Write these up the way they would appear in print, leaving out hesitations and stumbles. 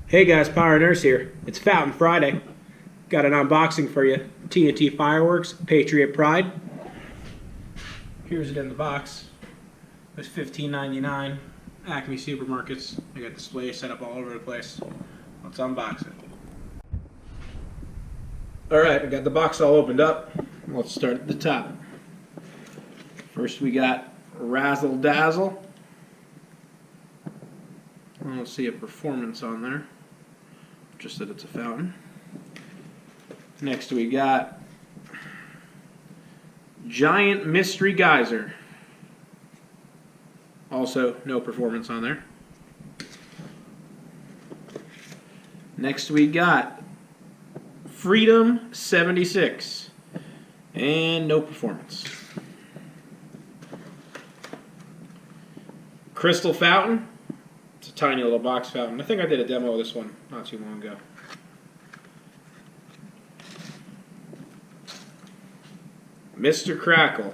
Hey guys, Power Nurse here. It's Fountain Friday. Got an unboxing for you. TNT fireworks, Patriot Pride. Here's it in the box. It was $15.99. Acme Supermarkets. I got displays set up all over the place. Let's unbox it. Alright, I got the box all opened up. Let's start at the top. First we got Razzle Dazzle. I don't see a performance on there. Just that it's a fountain. Next we got Giant Mystery Geyser. Also no performance on there. Next we got Freedom 76 and no performance. Crystal Fountain. It's a tiny little box fountain. I think I did a demo of this one not too long ago. Mr. Crackle.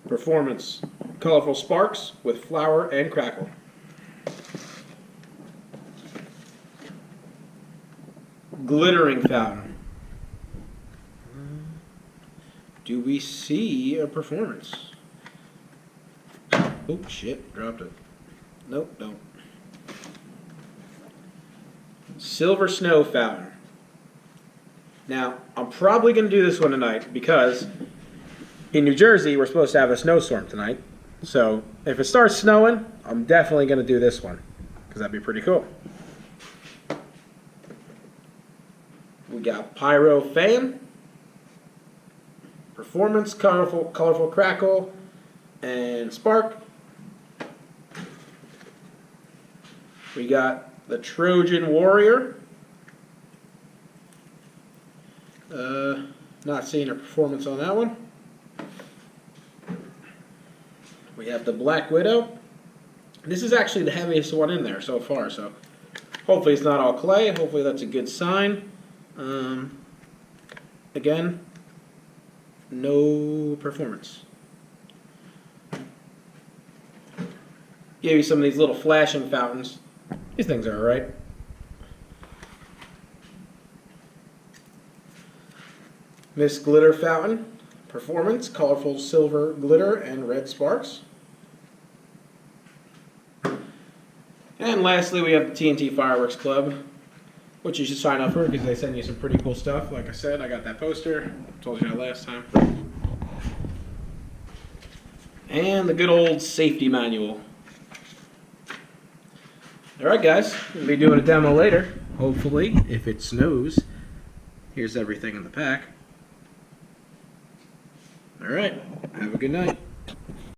Performance. Colorful sparks with flower and crackle. Glittering fountain. Do we see a performance? Oh shit, dropped it. Nope, don't. Silver Snow Fountain. Now, I'm probably going to do this one tonight because in New Jersey we're supposed to have a snowstorm tonight. So if it starts snowing, I'm definitely going to do this one because that'd be pretty cool. We got Pyro Fan. Performance, colorful crackle, and spark. We got the Trojan Warrior. Not seeing a performance on that one. We have the Black Widow. This is actually the heaviest one in there so far, so hopefully it's not all clay. Hopefully that's a good sign. Again, no performance. Gave you some of these little flashing fountains. These things are alright. Miss Glitter Fountain. Performance, colorful silver glitter and red sparks. And lastly, we have the TNT Fireworks Club, which you should sign up for because they send you some pretty cool stuff. Like I said, I got that poster. Told you that last time. And the good old safety manual. Alright guys, we'll be doing a demo later. Hopefully, if it snows. Here's everything in the pack. Alright, have a good night.